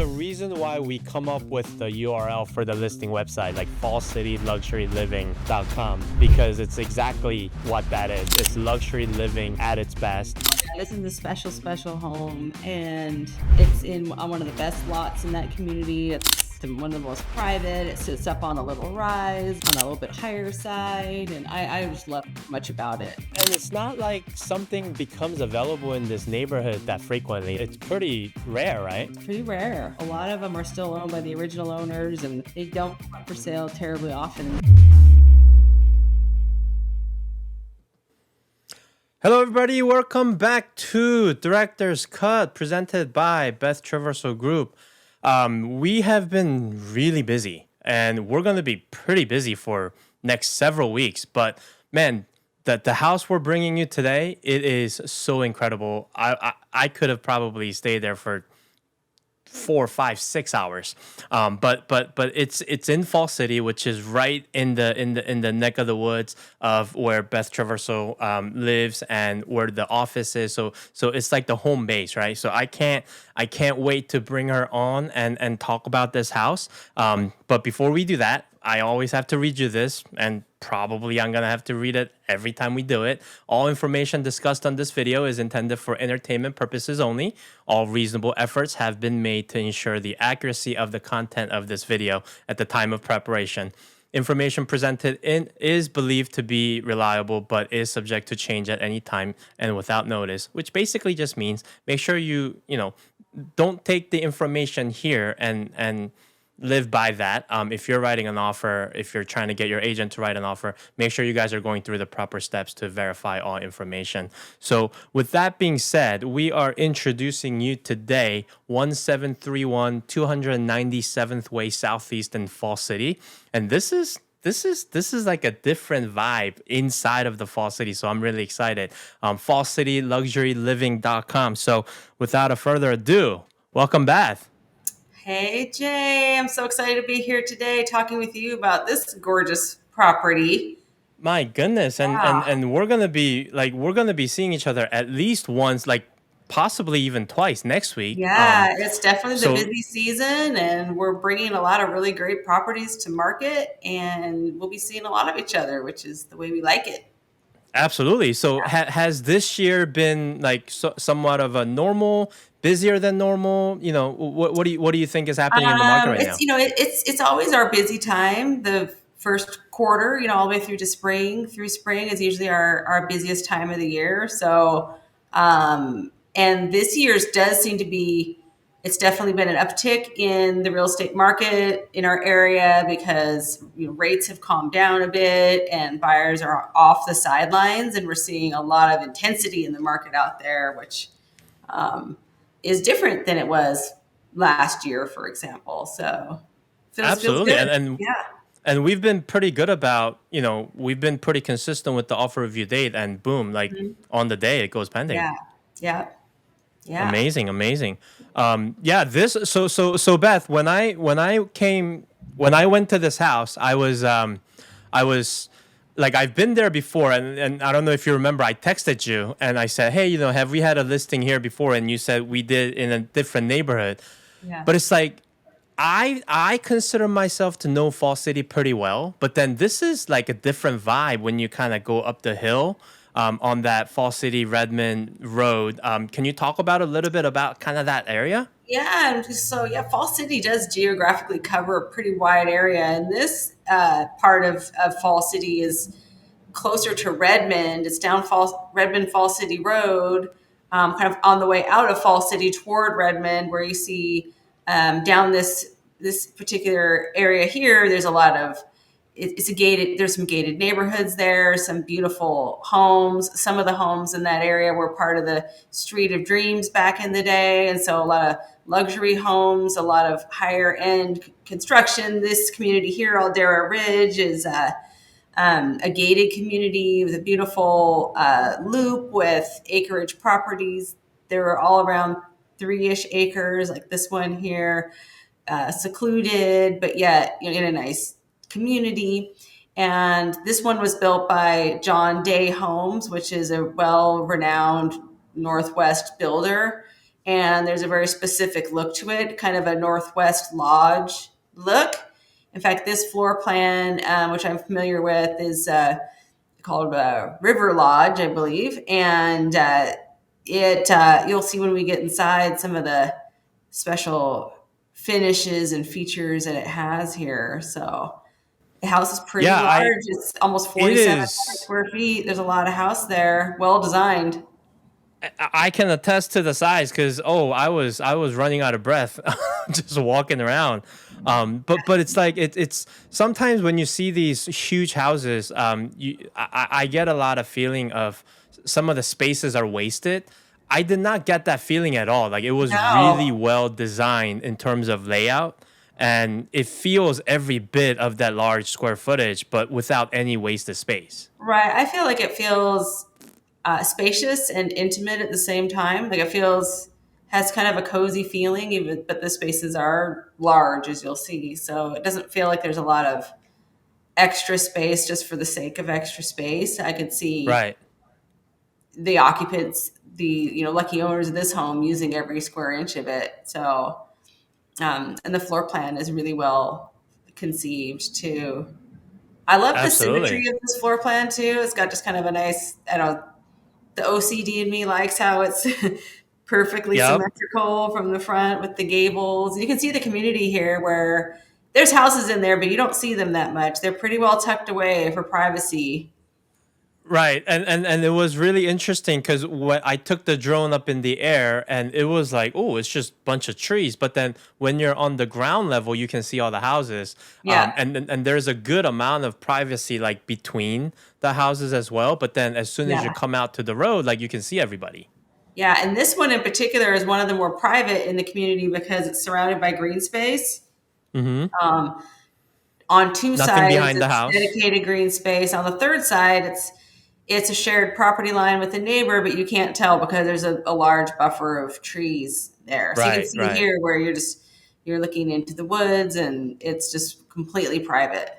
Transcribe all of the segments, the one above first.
a reason why we come up with the URL for the listing website, like fallcityluxuryliving.com, because it's exactly what that is. It's luxury living at its best. This is a special, special home, and it's on one of the best lots in that community. It's one of the most private. It sits up on a little rise, on a little bit higher side, and I just love much about it. And it's not like something becomes available in this neighborhood that frequently. It's pretty rare, right? It's pretty rare. A lot of them are still owned by the original owners, and they don't come up for sale terribly often. Hello, everybody. Welcome back to Director's Cut, presented by Beth Traversal Group. We have been really busy, and we're going to be pretty busy for next several weeks. But man, the house we're bringing you today, it is so incredible. I could have probably stayed there for 4, 5, 6 hours. But it's in Fall City, which is right in the neck of the woods of where Beth Traversal lives and where the office is. So it's like the home base, right? So I can't wait to bring her on and talk about this house. But before we do that, I always have to read you this, and probably I'm going to have to read it every time we do it. All information discussed on this video is intended for entertainment purposes only. All reasonable efforts have been made to ensure the accuracy of the content of this video at the time of preparation. Information presented is believed to be reliable, but is subject to change at any time and without notice, which basically just means make sure you don't take the information here and live by that. If you're writing an offer, if you're trying to get your agent to write an offer, make sure you guys are going through the proper steps to verify all information. So with that being said, we are introducing you today 1731 297th Way Southeast in Fall City. And this is like a different vibe inside of the Fall City. So I'm really excited. fallcityluxuryliving.com. So without a further ado, welcome, Beth. Hey Jay, I'm so excited to be here today talking with you about this gorgeous property. My goodness. And we're gonna be seeing each other at least once, like possibly even twice next week. Yeah, it's definitely the busy season, and we're bringing a lot of really great properties to market, and we'll be seeing a lot of each other, which is the way we like it. Absolutely. So has this year been like somewhat of a normal, busier than normal? What do you think is happening in the market right now? It's always our busy time. The first quarter, all the way through spring is usually our busiest time of the year. So, and this year's does seem to be, it's definitely been an uptick in the real estate market in our area because rates have calmed down a bit and buyers are off the sidelines, and we're seeing a lot of intensity in the market out there, which is different than it was last year, for example. So absolutely. Feels good. And we've been pretty good about, we've been pretty consistent with the offer review date, and boom, like on the day it goes pending. Yeah. Amazing. So Beth, when I went to this house, I was like, I've been there before, and I don't know if you remember, I texted you and I said, hey, have we had a listing here before? And you said we did in a different neighborhood. Yeah. But it's like, I consider myself to know Fall City pretty well, but then this is like a different vibe when you kind of go up the hill on that Fall City Redmond Road. Can you talk about a little bit about kind of that area? Yeah, Fall City does geographically cover a pretty wide area, and this part of Fall City is closer to Redmond. It's down Redmond Fall City Road, kind of on the way out of Fall City toward Redmond, where you see down this particular area here. There's a lot of there's some gated neighborhoods there, some beautiful homes. Some of the homes in that area were part of the Street of Dreams back in the day. And so a lot of luxury homes, a lot of higher end construction. This community here, Aldera Ridge, is a gated community with a beautiful loop with acreage properties. They're all around 3-ish acres, like this one here, secluded, but yet in a nice community. And this one was built by John Day Homes, which is a well-renowned Northwest builder. and there's a very specific look to it, kind of a Northwest Lodge look. In fact, this floor plan, which I'm familiar with, is called River Lodge, I believe, and it you'll see when we get inside some of the special finishes and features that it has here. So the house is pretty Yeah, I large. It's almost it 4,700 is. square feet. There's a lot of house there. Well designed. I can attest to the size because I was running out of breath just walking around. But it's like it's sometimes when you see these huge houses, I get a lot of feeling of some of the spaces are wasted. I did not get that feeling at all. Like it was really No, well designed in terms of layout, and it feels every bit of that large square footage, but without any wasted space. right. I feel like it feels spacious and intimate at the same time. Like it feels has kind of a cozy feeling, even but the spaces are large, as you'll see. So it doesn't feel like there's a lot of extra space just for the sake of extra space. I could see Right. the occupants, the lucky owners of this home, using every square inch of it. So and the floor plan is really well conceived too. I love the symmetry Absolutely. of this floor plan too. It's got just kind of a nice, I don't know, the OCD in me likes how it's perfectly Yep. symmetrical from the front with the gables. You can see the community here where there's houses in there, but you don't see them that much. They're pretty well tucked away for privacy. Right. And it was really interesting because when I took the drone up in the air and it was like, oh, it's just a bunch of trees. But then when you're on the ground level, you can see all the houses. Yeah. And there's a good amount of privacy like between the houses as well. But then as soon as you Yeah. come out to the road, like you can see everybody. Yeah. And this one in particular is one of the more private in the community because it's surrounded by green space. Mm-hmm. Um, on two Nothing sides, behind the it's house. dedicated green space. On the third side, it's a shared property line with a neighbor, but you can't tell because there's a large buffer of trees there. So you can Right, see right. here where you're looking into the woods and it's just completely private.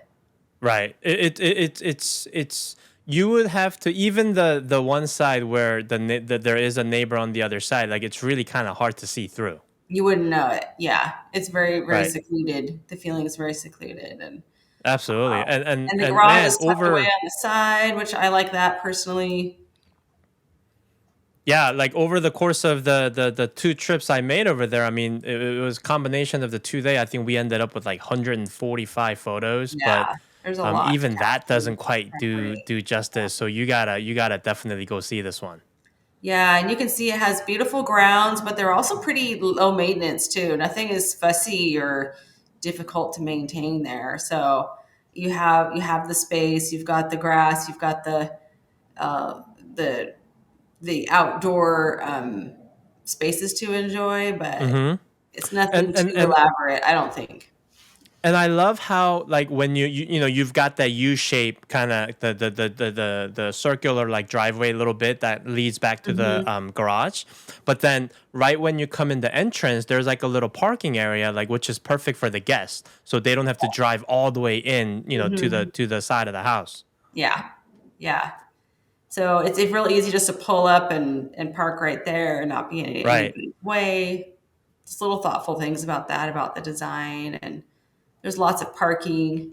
Right. It's you would have to even the one side where there is a neighbor on the other side, like it's really kind of hard to see through. You wouldn't know it. Yeah, it's very very Right. secluded. The feeling is very secluded, Absolutely. And and the and garage man, is tucked away over on the side, which I like that personally. yeah, like over the course of the two trips I made over there, I mean, it was a combination of the 2 day. I think we ended up with like 145 photos, but Yeah, there's a lot to even that capture doesn't in quite property. do justice. So you gotta definitely go see this one. Yeah, and you can see it has beautiful grounds, but they're also pretty low maintenance too. Nothing is fussy or difficult to maintain there. So you have the space, you've got the grass, you've got uh, the the outdoor spaces to enjoy, but Mm-hmm. it's And nothing and too and elaborate, I don't think. And I love how like when you've got that U shape kind of the circular like driveway a little bit that leads back to the Hmm. garage, but then right when you come in the entrance, there's like a little parking area like which is perfect for the guests, so they don't have to drive all the way in to the Hmm. side of the house. Yeah, yeah. So it's real easy just to pull up and park right there and not be in Right. anybody's way. Just little thoughtful things about that, about the design. And there's lots of parking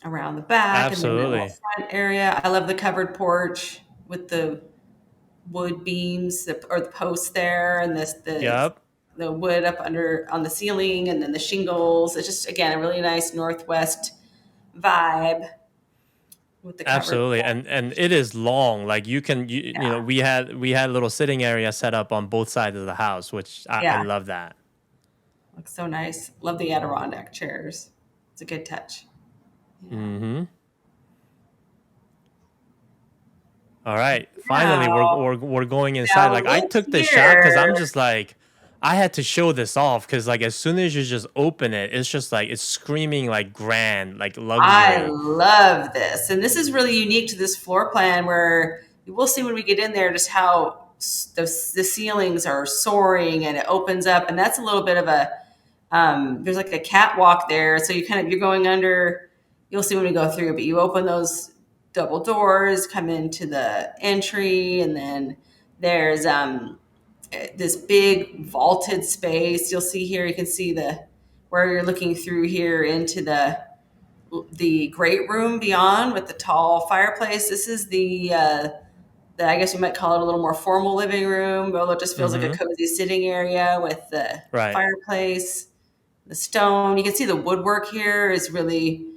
around the back and then that little Absolutely. front area. I love the covered porch with the wood beams or the posts there and Yep. the wood up under on the ceiling and then the shingles. It's just again a really nice northwest vibe with the covered Absolutely. And porch. it is long. Like Yeah, we had a little sitting area set up on both sides of the house, which I yeah, love that. looks so nice. Love the Adirondack chairs. It's a good touch. Yeah, Mm-hmm. All right, finally now we're going inside. now Like I look took the shot because I'm here. just like I had to show this off because like as soon as you just open it, it's just like it's screaming like grand, like I luxury. love this. And this is really unique to this floor plan where we'll see when we get in there just how the ceilings are soaring and it opens up. And that's a little bit of there's like a catwalk there. So you're going under, you'll see when we go through, but you open those double doors, come into the entry, and then there's this big vaulted space. You'll see here, you can see the where you're looking through here into the great room beyond with the tall fireplace. This is the I guess you might call it a little more formal living room, although it just feels like a Mm-hmm. cozy sitting area with the Right. fireplace, the stone. You can see the woodwork here is really,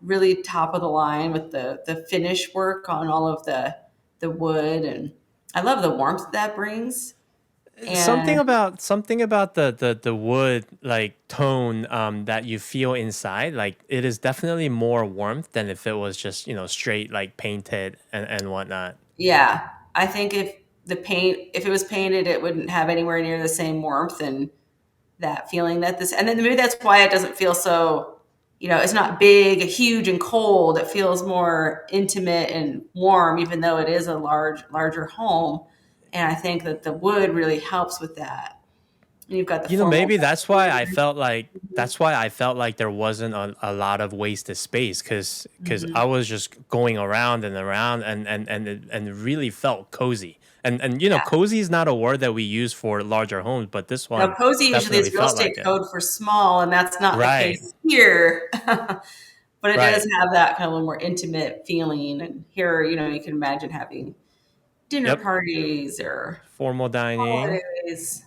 really top of the line with the finish work on all of the wood, and I love the warmth that brings. And Something about the wood like tone that you feel inside, like it is definitely more warmth than if it was just straight like painted and whatnot. yeah, I think if it was painted, it wouldn't have anywhere near the same warmth and that feeling that this, and then maybe that's why it doesn't feel so, it's not big, huge, and cold. It feels more intimate and warm, even though it is a larger home. And I think that the wood really helps with that. And you've got the formal Maybe that's why I dining. felt like there wasn't a lot of wasted space because Mhm. I was just going around and around and it really felt cozy. And Yeah. cozy is not a word that we use for larger homes, but this Now, one cozy usually definitely is real felt estate like it. code for small, and that's not the Right. case here. But it does Right. have that kind of a little more intimate feeling. And here, you can imagine having dinner Yep. parties or Formal dining. holidays.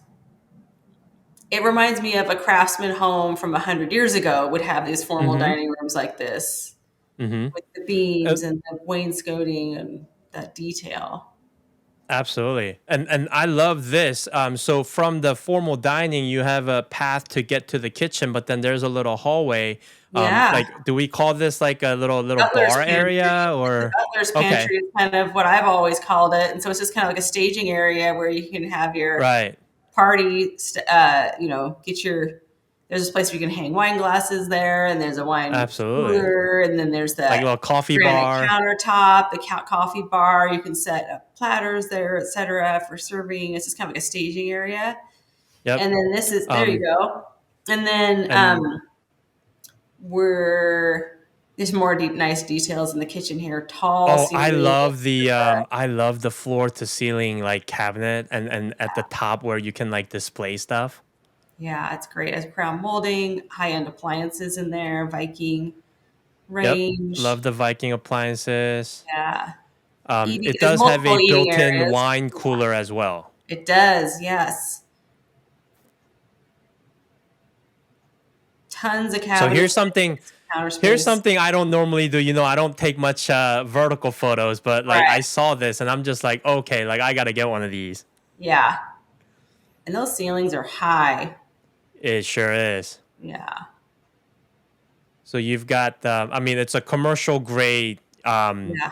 It reminds me of a craftsman home from 100 years ago would have these formal Mm-hmm. dining rooms like this Mm-hmm. with the beams and the wainscoting and that detail. Absolutely. And I love this. So from the formal dining, you have a path to get to the kitchen, but then there's a little hallway. Yeah. Like, do we call this like a little Butler's bar pantry. area The or? butler's Okay. pantry is kind of what I've always called it. And so it's just kind of like a staging area where you can have your Right. party, get there's this place where you can hang wine glasses there, and there's a wine Absolutely. cooler, and then there's Like the a little coffee granite bar. countertop, the coffee bar. You can set up platters there, etc., for serving. It's just kind of like a staging area. Yep. And then there you Um, go. And then and we're there's more nice details in the kitchen here. Tall oh, ceilings. I love the floor to ceiling like cabinet and at the top where you can like display stuff. Yeah, it's great. As crown molding, high end appliances in there, Viking Yep. range. Love the Viking appliances. Yeah. It There's does have a multiple eating built-in areas. wine cooler as well. It does, yes. Tons of So cabinet space, counter here's space. something I don't normally do. I don't take much vertical photos, but like I Right. saw this and I'm just like, okay, like I gotta get one of these. Yeah. And those ceilings are high. It sure is. Yeah. So you've got, I mean, it's a commercial grade Yeah.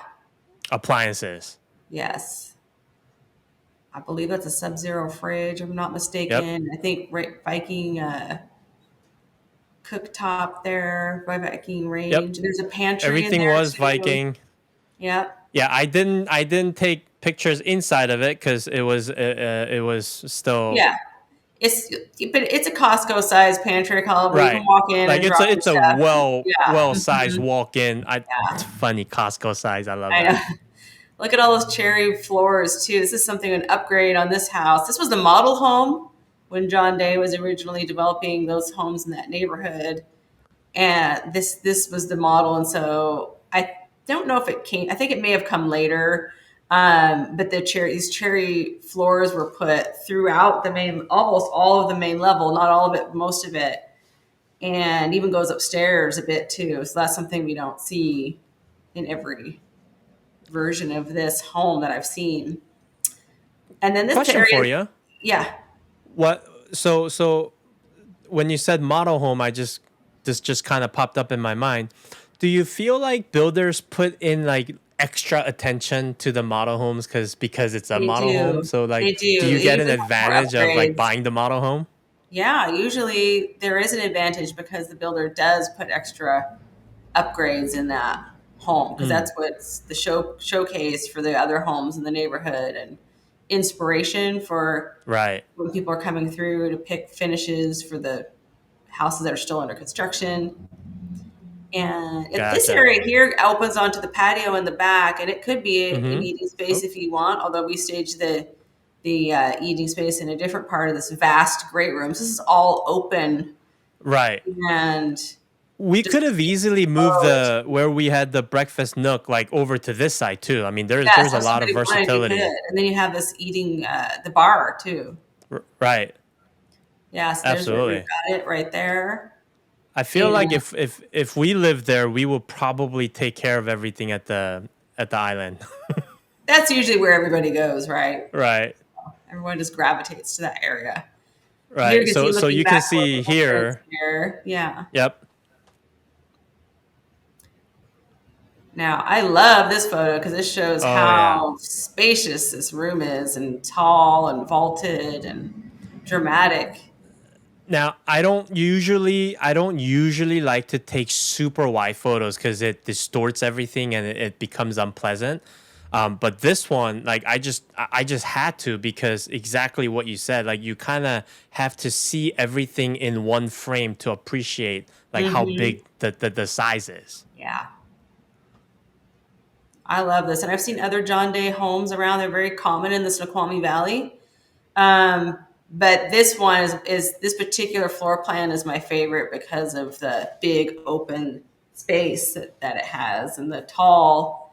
appliances. Yes. I believe that's a Sub-Zero fridge, if I'm not Yep. mistaken. I think Viking cooktop there, Viking Yep. range. There's a pantry in Everything there was too. Viking. Yep. Yeah, I didn't take pictures inside of it because it was still Yeah. It's but it's a Costco size pantry caliber. You can right. walk in Like and it's drop a your it's a stuff. Yeah. well sized walk in. It's Yeah. funny Costco size. I love I know. that. Look at all those cherry floors too. This is something an upgrade on this house. This was the model home when John Day was originally developing those homes in that neighborhood, and this was the model. And so I don't know if it came. I think it may have come later, but these cherry floors were put throughout the main, almost all of the main level, not all of it, most of it, and even goes upstairs a bit too. So that's something we don't see in every version of this home that I've seen. And then this Question for area, you. yeah, What so when you said model home, this just kind of popped up in my mind. Do you feel like builders put in like extra attention to the model homes because it's a they model home? do. So like, They do do. you They get an usually have more advantage of like upgrades. buying the model home? Yeah, usually there is an advantage because the builder does put extra upgrades in that home because Mm, that's what's the showcase for the other homes in the neighborhood and inspiration for right. when people are coming through to pick finishes for the houses that are still under construction. And this Gotcha. area here opens onto the patio in the back, and it could be an Mm-hmm. eating space Oh, if you want. Although we stage the eating space in a different part of this vast great room. So this is all open Right. and We just could have easily moved exposed. the where we had the breakfast nook like over to this side too. I mean, Yeah, there's so a if lot of somebody wanted, you could. versatility. And then you have this eating the bar too. Right. Yeah, so there's where we've Absolutely. got it right there. I feel And like if we lived there, we will probably take care of everything at the island. that's usually where everybody goes, right? Right. Everyone just gravitates to that area. Here you Right. can see So looking you back can over see the entrance here. here. Yeah. Yep. Now, I love this photo because it shows Oh yeah. how spacious this room is and tall and vaulted and dramatic. Now, I don't usually like to take super wide photos because it distorts everything and it becomes unpleasant. But this one, like I just had to because exactly what you said. Like you kind of have to see everything in one frame to appreciate like how Hmm. big the size is. Yeah. I love this. And I've seen other John Day homes around. They're very common in the Snoqualmie Valley. But this one is this particular floor plan is my favorite because of the big open space that it has and the tall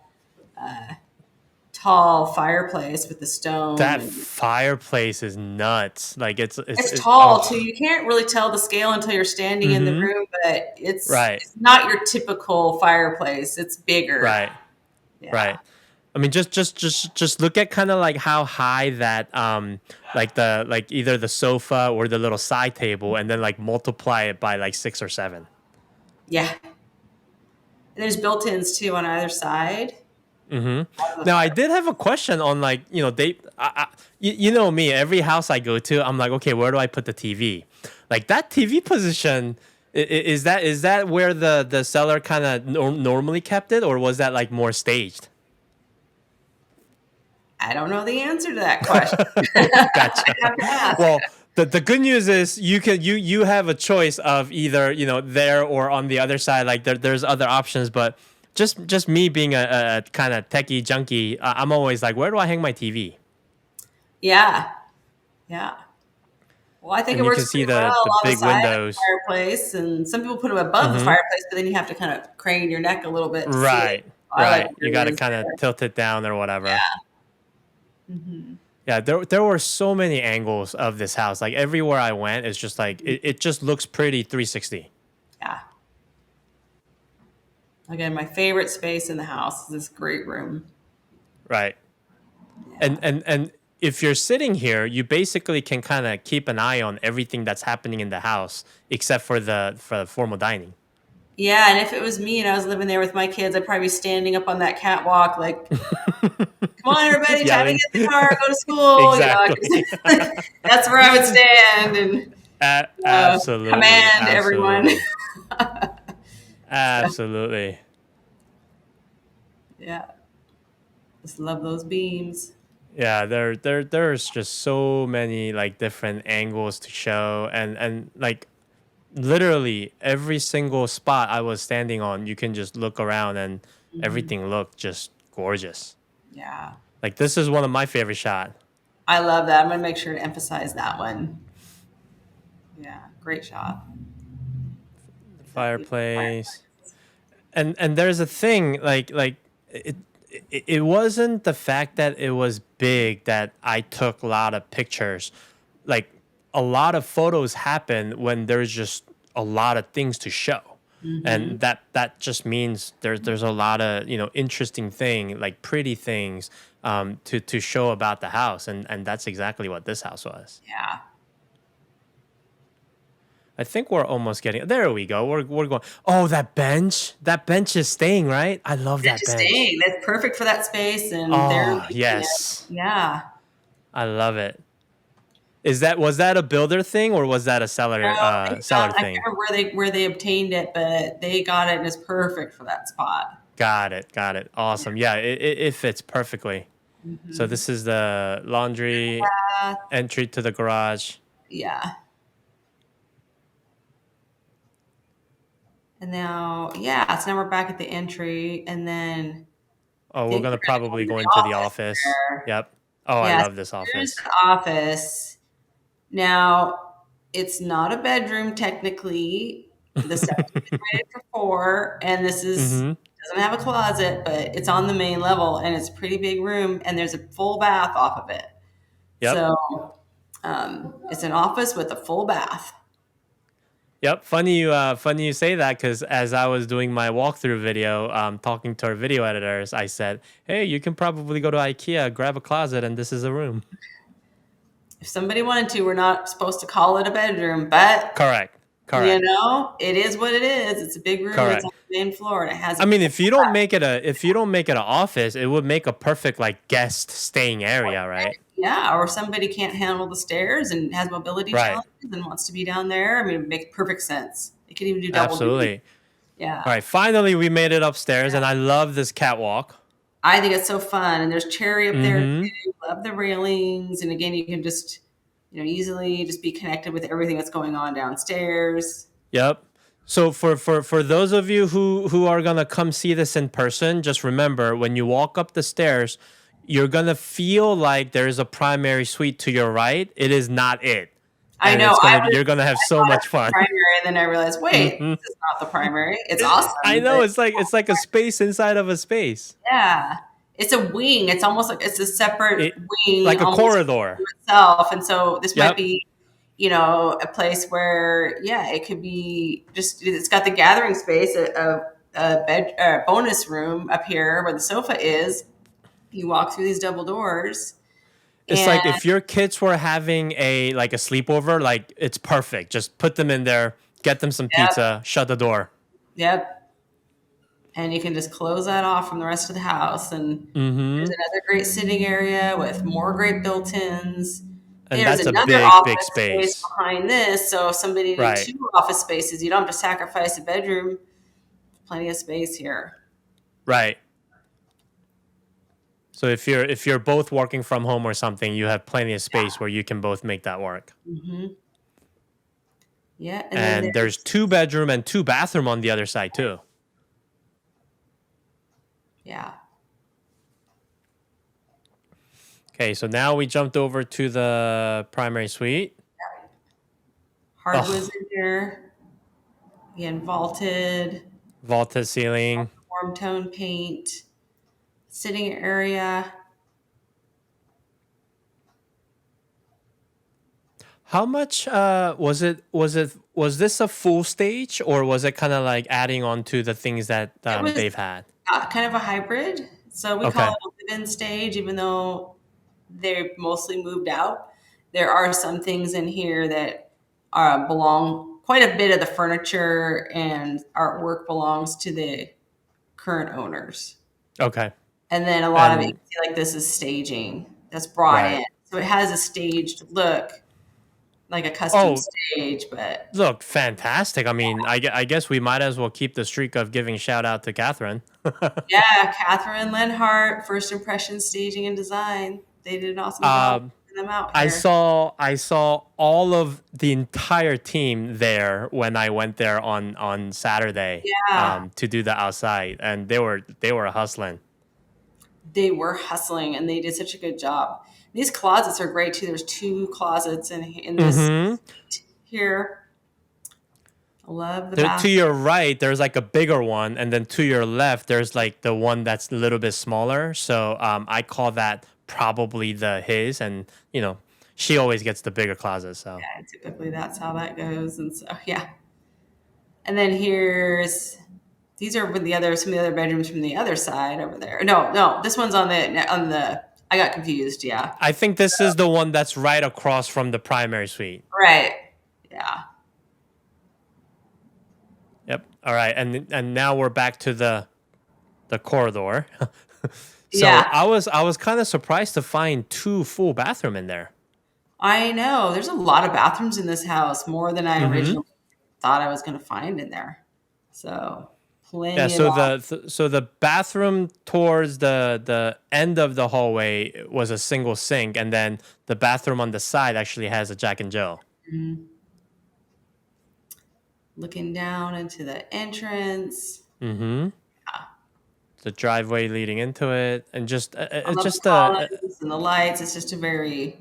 fireplace with the stone That and fireplace is nuts. Like it's it, tall too. oh. You can't really tell the scale until you're standing in the Mm-hmm. room, but Right. it's not your typical fireplace. It's bigger. Right. Yeah. Right. I mean, just look at kind of like how high that like the like either the sofa or the little side table, and then like multiply it by like 6 or 7. Yeah. And there's built-ins too on either side Mm-hmm. of the Now, I fire. did have a question on like you know me, every house I go to, I'm like, okay, where do I put the TV? Like that TV position. Is that where the seller kind of normally kept it, or was that like more staged? I don't know the answer to that question. I Gotcha. have to ask. Well, the good news is you have a choice of either there or on the other side. Like there's other options, but just me being a kind of techie junkie, I'm always like, where do I hang my TV? Yeah. Yeah. Well, I think it And you works can see pretty well the on the big side of the windows. fireplace, and some people put them above the Mm-hmm. fireplace, but then you have to kind of crane your neck a little bit to see it. Right, I like right. You got to yours kind of there. tilt it down or whatever. Yeah. Hmm. Yeah, there were so many angles of this house. Like everywhere I went, it's just like it just looks pretty 360. Yeah. Again, my favorite space in the house is this great room. Right. Yeah. And if you're sitting here, you basically can kind of keep an eye on everything that's happening in the house, except for the formal dining. Yeah, and if it was me and I was living there with my kids, I'd probably be standing up on that catwalk, like, "Come on, everybody, time to Yelling. get in the car, go to school." Exactly. That's where I would stand and Absolutely. command everyone. Absolutely. So, Absolutely. yeah, just love those beams. Yeah, there's just so many like different angles to show, and like literally every single spot I was standing on, you can just look around and Hmm. everything looked just gorgeous. Yeah, Like this is one of my favorite shots. I love that. I'm gonna make sure to emphasize that one. Yeah, great shot. It's that beautiful Fireplace. fireplace. And there's a thing like it wasn't the fact that it was big that I took a lot of pictures. Like a lot of photos happen when there's just a lot of things to show. Hmm. And that just means there's a lot of interesting thing like pretty things to show about the house, and that's exactly what this house was. Yeah, I think we're almost getting there. We go. We're going. Oh, that bench is staying, right? I love that's that just bench. staying. That's perfect for that space, and they're Oh using it. yes, Yeah. I love it. Was that a builder thing or was that a No, they seller got. I can't thing? remember where they obtained it, but they got it, and it's perfect for that spot. Got it, got it. Awesome. Yeah, it fits perfectly. So Hmm. this is the laundry entry to the garage. Yeah. And now, yeah, so now we're back at the entry, and then I Oh, we're think gonna we're gonna go probably into go the into the office office. there. Yep. Oh, I Yeah, so love this here's office. the office. Now, it's not a bedroom technically. The septic is rated for four, and this is Mm-hmm. doesn't have a closet, but it's on the main level, and it's a pretty big room, and there's a full bath off of it. Yep. So it's an office with a full bath. Yep. Funny you say that because as I was doing my walkthrough video, talking to our video editors, I said, "Hey, you can probably go to IKEA, grab a closet, and this is a room." If somebody wanted to, we're not supposed to call it a bedroom, but Correct. you Correct. know, it is what it is. It's a big room. It's on Correct. the main floor, and it has I a mean, full if you don't make it an office, it would make a perfect like guest staying area, right? yeah, or somebody can't handle the stairs and has mobility Right. challenges and wants to be down there. I mean, it makes perfect sense. It could even do double duty. Absolutely. All Yeah. right. Finally, we made it upstairs, and I love this catwalk. I think it's so fun. And there's cherry up there Mm-hmm. too. Love the railings. And again, you can just, easily just be connected with everything that's going on downstairs. Yep. So for those of you who are gonna come see this in person, just remember when you walk up the stairs, you're gonna feel like there's a primary suite to your right. It is not it, I and know. you're gonna have so I thought it much was the fun. primary, and then I realized, wait, Hmm. this is not the primary. It's awesome, I know but it's like a space inside of a space. yeah, it's a wing. It's almost like it's a separate It wing, like a almost to corridor. itself. And so this might Yep. be, a place where, yeah, it could be just. It's got the gathering space, a bonus room up here where the sofa is. You walk through these double doors, It's and like if your kids were having a like a sleepover, like it's perfect. Just put them in there, get them some yep, pizza, shut the door. yep, and you can just close that off from the rest of the house. And there's Mm-hmm. another great sitting area with more great built-ins. And There's that's a another big office space space. behind this. So if somebody needed Right. two office spaces, you don't have to sacrifice a bedroom. Plenty of space here. Right. So if you're both working from home or something, you have plenty of space where you can both make that work. Hmm. Yeah, and then And there's there's two bedroom and two bathroom on the other side too. yeah, Okay, so now we jumped over to the primary suite. hardwoods Oh, in here. Again, vaulted, vaulted ceiling. warm tone paint, sitting area. How much was this a full stage or was it kind of like adding on to the things that It was they've had? kind of a hybrid. So we call Okay. it a live-in stage, even though they're mostly moved out. There are some things in here that belong. Quite a bit of the furniture and artwork belongs to the current owners, Okay. and then a lot of it, you And can see like this is staging that's brought right. in. So it has a staged look, like a custom Oh, stage. But look, fantastic. I mean, I guess we might as well keep the streak of giving shout out to Catherine. yeah, Catherine Lenhart, First Impression Staging and Design. They did an awesome job um, putting them out here. I saw all of the entire team there when I went there on Saturday Yeah, to do the outside, and they were hustling. they were hustling and they did such a good job. These closets are great too. There's two closets in this Mm-hmm. here. I love the There, to bath. your right, there's like a bigger one, and then to your left, there's like the one that's a little bit smaller. So I call that probably the his, and she always gets the bigger closet. So Yeah, typically that's how that goes. And so yeah. And then here's these are with some of the other bedrooms from the other side over there. No, no, this one's on the. I got confused. Yeah, I think this is the one that's right across from the primary suite. right. Yeah, Yep. All right, and now we're back to the corridor. So yeah. I was kind of surprised to find two full bathroom in there. I know. There's a lot of bathrooms in this house, more than I Mm-hmm. originally thought I was going to find in there. So Yeah. plenty of So so the bathroom towards the end of the hallway was a single sink, and then the bathroom on the side actually has a Jack and Jill. options. Looking down into the entrance. Mm-hmm. the driveway leading into it, and just I it's love the just columns and the lights. It's just a very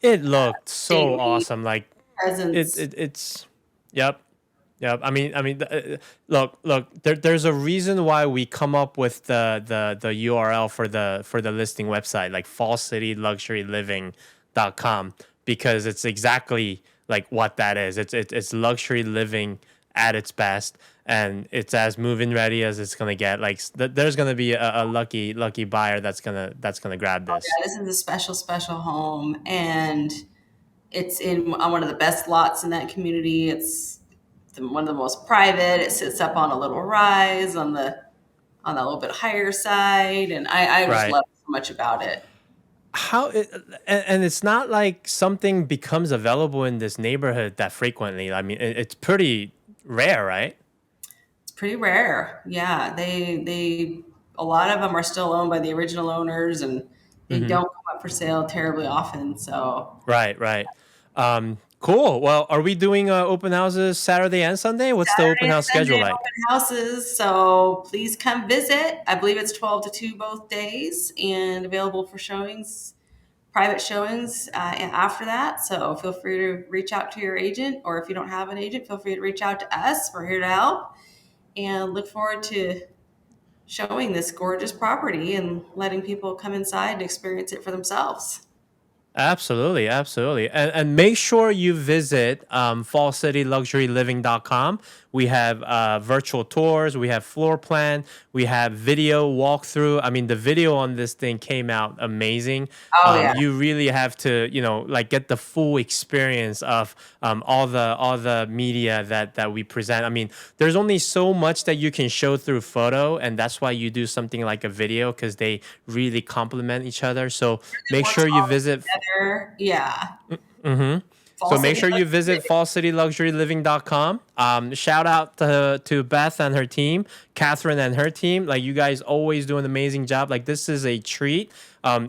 it looked so stately awesome. Like presence. it's yep. Yep. Look. There's a reason why we come up with the URL for the listing website, like fallcityluxuryliving.com, because it's exactly like what that is. It's luxury living at its best, and it's as move-in ready as it's gonna get. Like there's gonna be a lucky buyer that's gonna grab this. Yeah, this is a special, special home, and it's in on one of the best lots in that community. It's one of the most private. It sits up on a little rise on the little bit higher side, and I just Right. love so much about it. How it, and it's not like something becomes available in this neighborhood that frequently. I mean, it's pretty rare, right? It's pretty rare. Yeah, they a lot of them are still owned by the original owners, and they Hmm. don't come up for sale terribly often. So Right. Cool. Well, are we doing open houses Saturday and Sunday? What's the open Saturday and house schedule Sunday like? open houses. So please come visit. I believe it's 12 to 2 both days, and available for showings, private showings after that. So feel free to reach out to your agent, or if you don't have an agent, feel free to reach out to us. We're here to help, and look forward to showing this gorgeous property and letting people come inside and experience it for themselves. Absolutely. And make sure you visit fallcityluxuryliving.com. We have virtual tours, we have floor plan, we have video walkthrough. I mean, the video on this thing came out amazing. Oh yeah, You really have to, like get the full experience of all the media that we present. I mean, there's only so much that you can show through photo, and that's why you do something like a video, because they really complement each other. So it make works sure you all visit. together. Yeah, Mm-hmm. Fall So make City sure you Luxury visit Living. fallcityluxuryliving.com. Shout out to Beth and her team, Catherine and her team. Like, you guys always do an amazing job. Like, this is a treat.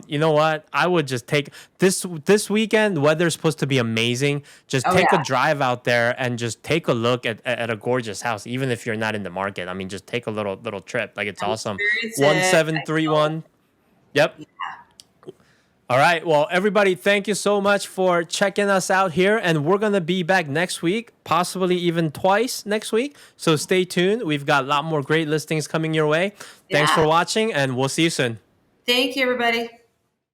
You know what? I would just take this weekend. Weather's supposed to be amazing. Just Oh take a yeah, drive out there and just take a look at a gorgeous house, even if you're not in the market. I mean, just take a little trip. Like, it's and awesome. experience One it. seven three one. Yep. All right. Well, everybody, thank you so much for checking us out here. And we're going to be back next week, possibly even twice next week. So stay tuned. We've got a lot more great listings coming your way. Thanks Yeah. for watching, and we'll see you soon. Thank you, everybody.